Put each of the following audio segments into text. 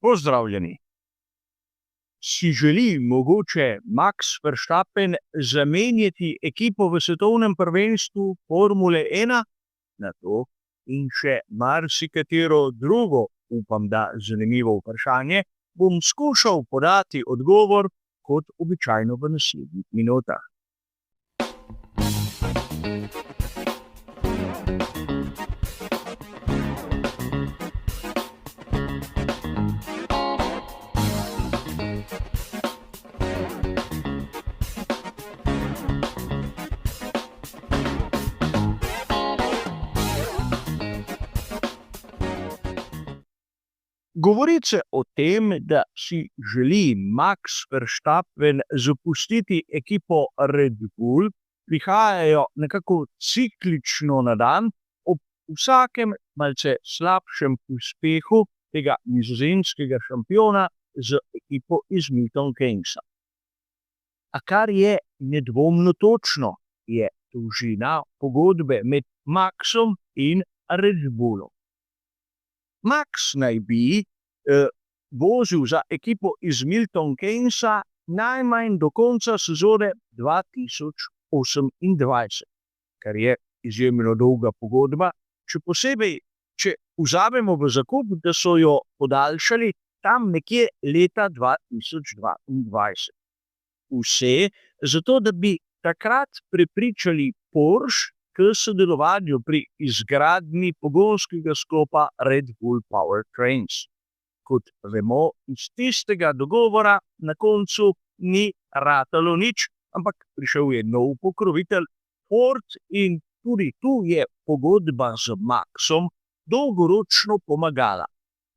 Pozdravljeni. Si želi mogoče Max Verstappen zamenjati ekipo v svetovnem prvenstvu Formule 1? Na to in še marsikatero drugo, upam, da zanimivo vprašanje, bom skušal podati odgovor kot običajno v naslednjih minutah. Govorice o tem, da si želi Max Verstappen zapustiti ekipo Red Bull, prihajajo nekako ciklično na dan ob vsakem malce slabšem uspehu tega nizozemskega šampiona z ekipo iz Milton Keynesa. A kar je nedvomno točno, je dolžina pogodbe med Maxom in Red Bullom. Max naj bi vozil za ekipo iz Milton Keynesa najmanj do konca sezone 2028, kar je izjemno dolga pogodba, še posebej, če vzamemo v zakup, da so jo podaljšali tam nekje leta 2022. Vse zato, da bi takrat prepričali Porsche k sodelovanju pri izgradnji pogonskega sklopa Red Bull Powertrains. Kot vemo, iz tistega dogovora na koncu ni ratalo nič, ampak prišel je nov pokrovitelj Ford in tudi tu je pogodba z Maxom dolgoročno pomagala.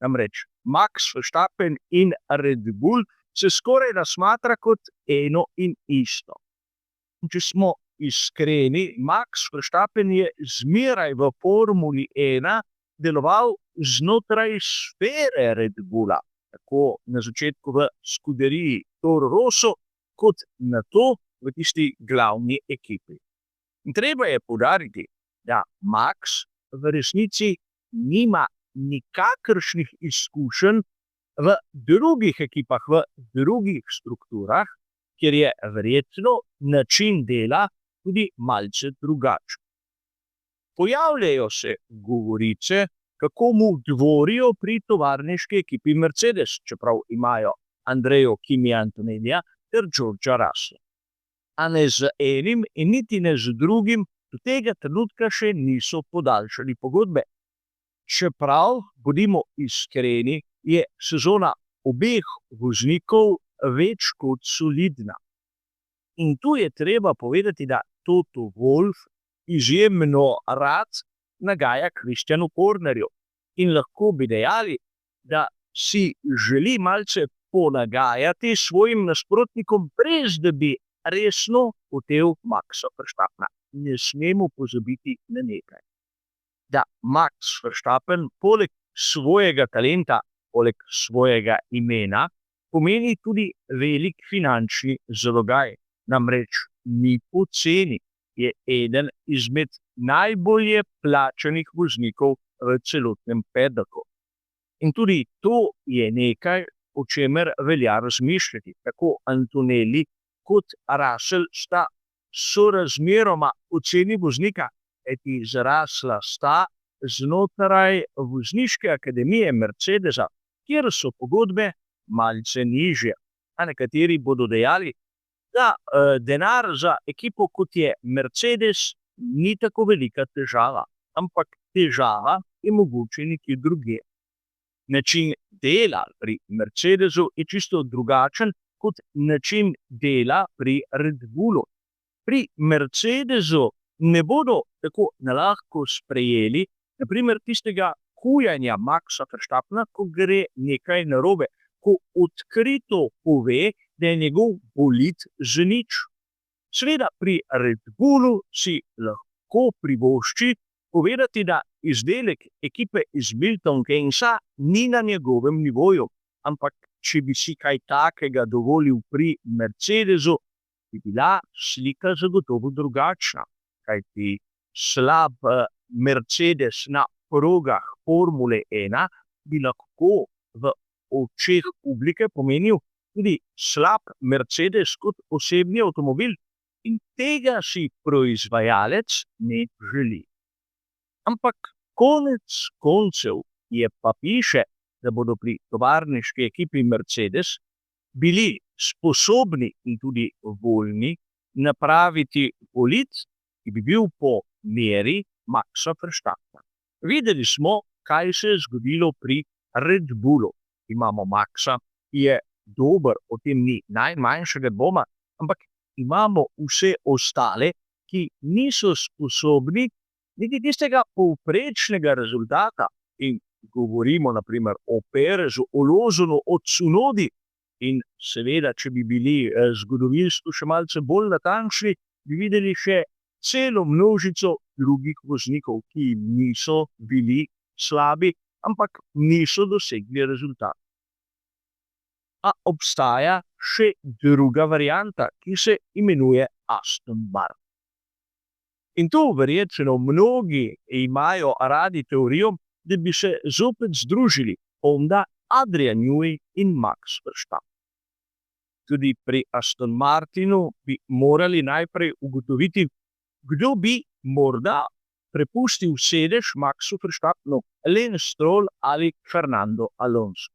Namreč Max Verstappen in Red Bull se skoraj smatra kot eno in isto. Če smo iskreni, Max Verstappen je zmeraj v Formuli 1 deloval znotraj sfere Red Bulla, tako na začetku v skuderiji Toro Rosso, kot nato v tisti glavni ekipi. In treba je poudariti, da Max v resnici nima nikakršnih izkušenj v drugih ekipah, v drugih strukturah, kjer je verjetno način dela tudi malce drugačen. Pojavljajo se govorice, kako mu dvorijo pri tovarniški ekipi Mercedes, čeprav imajo Andrejo Kimi Antonellija ter Georgea Russella. A ne z enim in niti ne z drugim do tega trenutka še niso podaljšali pogodbe. Čeprav, bodimo iskreni, je sezona obeh voznikov več kot solidna. In tu je treba povedati, da Toto Wolff izjemno rad nagaja Christianu Hornerju in lahko bi dejali, da si želi malce ponagajati svojim nasprotnikom, brez da bi resno hotel Maxa Verstappena. Ne smemo pozabiti na nekaj. Da Max Verstappen poleg svojega talenta, poleg svojega imena, pomeni tudi velik finančni zalogaj. Namreč ni poceni, je eden izmed najbolje plačanih voznikov v celotnem pedaku. In tudi to je nekaj, o čemer velja razmišljati. Tako Antonelli kot Russell sta sorazmeroma poceni voznika, kajti zrasla sta znotraj vozniške akademije Mercedesa, kjer so pogodbe malce nižje. A nekateri bodo dejali, da denar za ekipo, kot je Mercedes, ni tako velika težava, ampak težava je mogoče nekje drugje. Način dela pri Mercedesu je čisto drugačen kot način dela pri Red Bullu. Pri Mercedesu ne bodo tako nalahko sprejeli, na primer tistega hujanja Maxa Verstappena, ko gre nekaj narobe, ko odkrito pove, da je njegov bolid ženič. Seveda pri Red Bullu si lahko privošči povedati, da izdelek ekipe iz Milton Keynesa ni na njegovem nivoju, ampak če bi si kaj takega dovolil pri Mercedesu, bi bila slika zagotovo drugačna, kajti slab Mercedes na progah Formule 1 bi lahko v očeh publike pomenil tudi slab Mercedes kot osebni avtomobil in tega si proizvajalec ne želi. Ampak konec koncev je pa piše, da bodo pri tovarniški ekipi Mercedes bili sposobni in tudi voljni napraviti bolid, ki bi bil po meri Maxa Verstappena. Videli smo, kaj se je zgodilo pri Red Bullu. Imamo Maxa, ki je dober, o tem ni najmanjšega dvoma, ampak imamo vse ostale, ki niso sposobni niti tistega povprečnega rezultata. In govorimo naprimer o Perezu, o Lawsonu, o Tsunodi. In seveda, če bi bili zgodovinsko še malce bolj natančni, bi videli še celo množico drugih voznikov, ki niso bili slabi, ampak niso dosegli rezultat. A obstaja še druga varianta, ki se imenuje Aston Martin. In tu verjetno mnogi imajo radi teorijo, da bi se zopet združili Honda, Adrian Newey in Max Verstappen. Tudi pri Aston Martinu bi morali najprej ugotoviti, kdo bi morda prepustil sedež Maxu Verstappenu, Lance Stroll ali Fernando Alonso.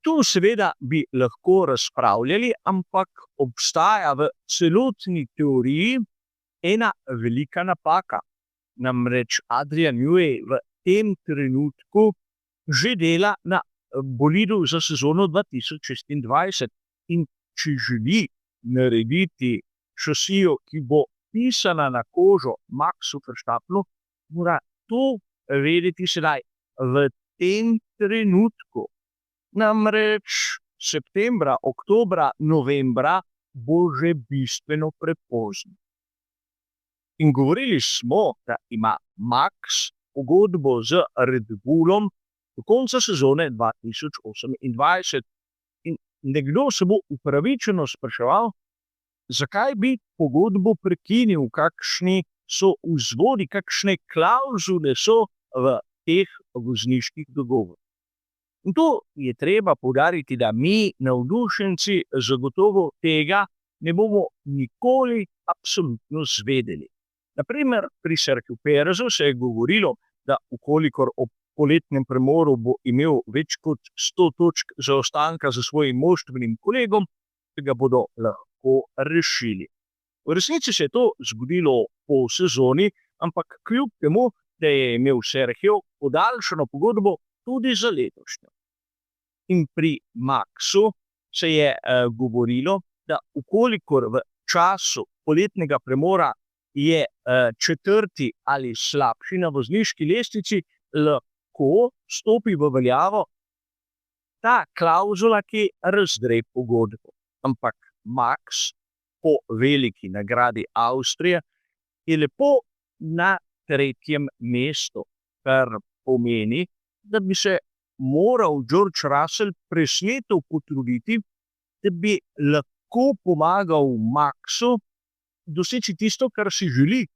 Tu seveda bi lahko razpravljali, ampak obstaja v celotni teoriji ena velika napaka. Namreč Adrian Newey v tem trenutku že dela na bolidu za sezono 2026 in če želi narediti šasijo, ki bo pisana na kožo Maxu Verstappenu, mora to vedeti sedaj, v tem trenutku. Namreč septembra, oktobra, novembra bo že bistveno prepozno. In govorili smo, da ima Max pogodbo z Red Bullom do konca sezone 2028. In nekdo se bo upravičeno spraševal, zakaj bi pogodbo prekinil, kakšni so vzvodi, kakšne klavzule so v teh vozniških dogovorih. In to je treba poudariti, da mi, navdušenci, zagotovo tega ne bomo nikoli absolutno zvedeli. Naprimer, pri Sergiju Perezu se je govorilo, da ukolikor ob poletnem premoru bo imel več kot 100 točk zaostanka za svojim moštvenim kolegom, ga bodo lahko rešili. V resnici se je to zgodilo po sezoni, ampak kljub temu, da je imel Sergio podaljšano pogodbo tudi za letošnjo. In pri Maxu se je govorilo, da ukolikor v času poletnega premora je četrti ali slabši na vozniški lestvici, lahko stopi v veljavo ta klavzula, ki razdre pogodbo. Ampak Max po veliki nagradi Avstrije je lepo na 3. mestu, kar pomeni, da bi se moral George Russell presneto potruditi, da bi lahko pomagal Maxu doseči tisto, kar si želi,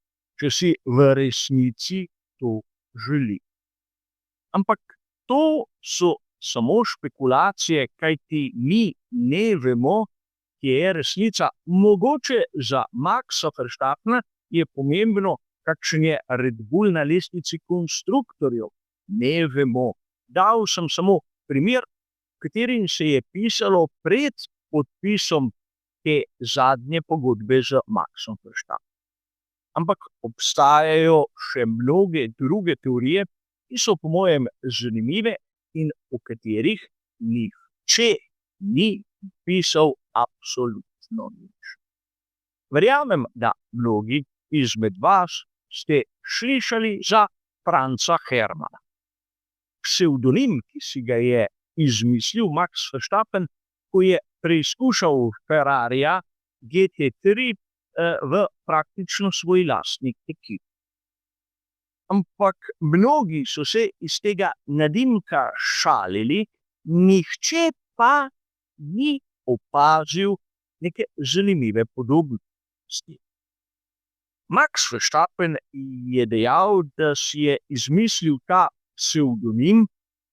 če si v resnici to želi. Ampak to so samo špekulacije, kajti mi ne vemo, kje je resnica. Mogoče za Maxa Verstappena je pomembno, kakšen je Red Bull na lestvici konstruktorjev. Ne vemo. Dal sem samo primer, v katerim se je pisalo pred podpisom te zadnje pogodbe z Maxom Verstappenom. Ampak obstajajo še mnoge druge teorije, ki so po mojem zanimive in o katerih nihče ni pisal absolutno nič. Verjamem, da mnogi izmed vas ste slišali za Franza Herrmanna. Psevdonim, ki si ga je izmislil Max Verstappen, ko je preizkušal Ferrarija GT3 v praktično svoj lastni ekipi. Ampak mnogi so se iz tega nadimka šalili, nihče pa ni opazil neke zanimive podobnosti. Max Verstappen je dejal, da si je izmislil ta psevdonim,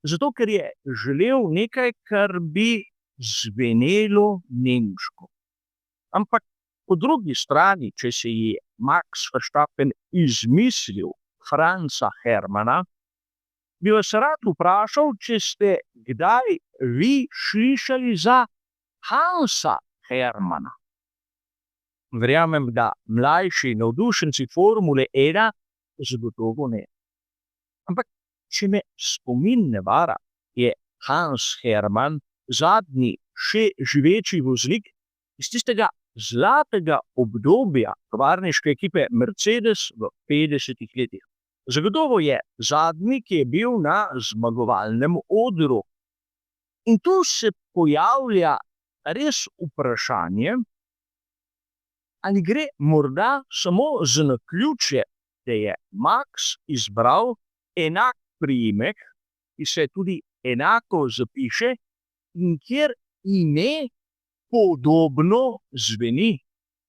Zato ker je želel nekaj, kar bi zvenelo nemško. Ampak po drugi strani, če se je Max Verstappen izmislil Franza Hermana, bi vas rad vprašal, če ste kdaj vi slišali za Hansa Hermana. Verjamem, da mlajši navdušenci Formule 1 zagotovo ne. Ampak, če me spomin ne vara, je Hans Herman zadnji še živeči voznik iz tistega zlatega obdobja tovarniške ekipe Mercedes v 50-ih letih. Zagotovo je zadnji, ki je bil na zmagovalnem odru. In tu se pojavlja res vprašanje, ali gre morda samo za naključje, da je Max izbral enak priimek, ki se tudi enako zapiše in kjer ime podobno zveni.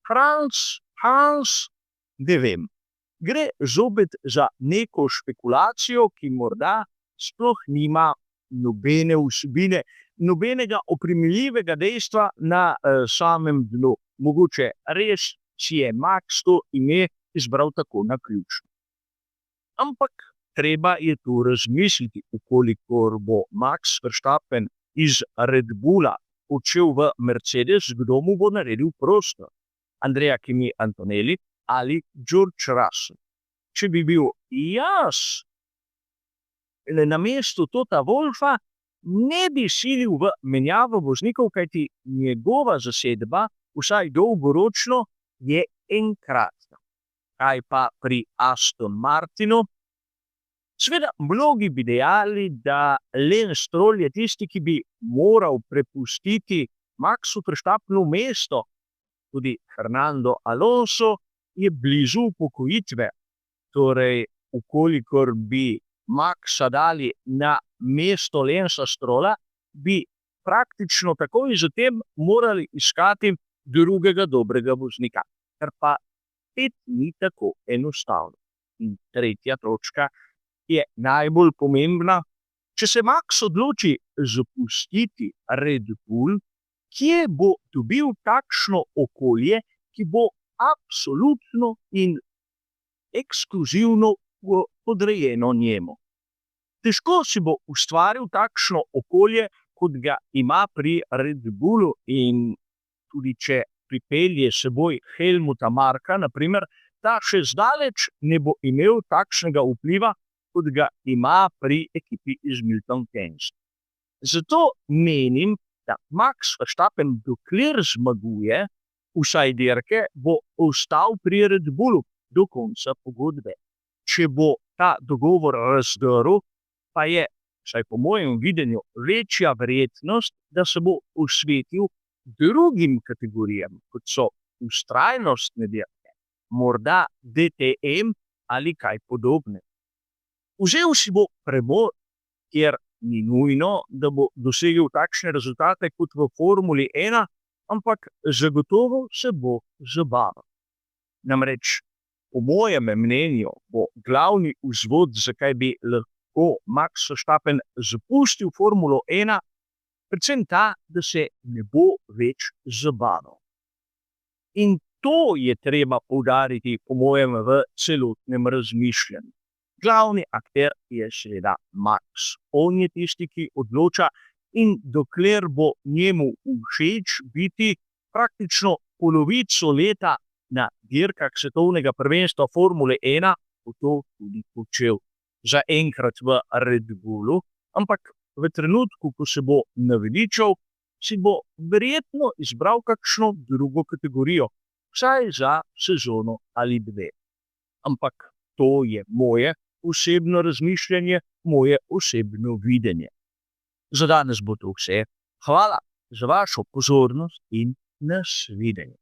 Franz, Hans, ne vem. Gre zopet za neko špekulacijo, ki morda sploh nima nobene vsebine, nobenega oprijemljivega dejstva na samem dnu. Mogoče res si je Max to ime izbral tako naključno. Ampak treba je tu razmisliti, ukolikor bo Max Verstappen iz Red Bulla odšel v Mercedes, kdo mu bo naredil prostor. Andrea Kimi Antonelli ali George Russell. Če bi bil jaz na mestu Tota Wolffa, ne bi silil v menjavo voznikov, kajti njegova zasedba, vsaj dolgoročno, je enkratna. Kaj pa pri Aston Martinu? Seveda, mnogi bi dejali, da Lance Stroll je tisti, ki bi moral prepustiti Maxu Verstappenu mesto. Tudi Fernando Alonso je blizu upokojitve. Torej, ukolikor bi Maxa dali na mesto Lancea Strolla, bi praktično takoj zatem morali iskati drugega dobrega voznika, kar pa spet ni tako enostavno. In tretja točka je najbolj pomembna. Če se Max odloči zapustiti Red Bull, kje bo dobil takšno okolje, ki bo absolutno in ekskluzivno podrejeno njemu. Težko si bo ustvaril takšno okolje, kot ga ima pri Red Bullu, in tudi če pripelje seboj Helmuta Marka, naprimer, ta še zdaleč ne bo imel takšnega vpliva, kot ga ima pri ekipi iz Milton Keynes. Zato menim, da Max Verstappen, dokler zmaguje, vsaj dirke, bo ostal pri Red Bullu do konca pogodbe. Če bo ta dogovor razdrl, pa je, vsaj po mojem videnju, večja verjetnost, da se bo posvetil drugim kategorijam, kot so vztrajnostne dirke, morda DTM ali kaj podobnega. Vzel si bo premor, kjer ni nujno, da bo dosegel takšne rezultate kot v Formuli 1, ampak zagotovo se bo zabaval. Namreč, po mojem mnenju, bo glavni vzvod, zakaj bi lahko Max Verstappen zapustil Formulo 1, predvsem ta, da se ne bo več zabaval. In to je treba poudariti, po mojem, v celotnem razmišljanju. Glavni akter je seveda Max. On je tisti, ki odloča, in dokler bo njemu všeč biti praktično polovico leta na dirkah svetovnega prvenstva Formule 1, bo to tudi počel. Zaenkrat v Red Bullu, ampak v trenutku, ko se bo naveličal, si bo verjetno izbral kakšno drugo kategorijo, vsaj za sezono ali dve. Ampak to je moje osebno razmišljanje, moje osebno videnje. Za danes bo to vse. Hvala za vašo pozornost in nasvidenje.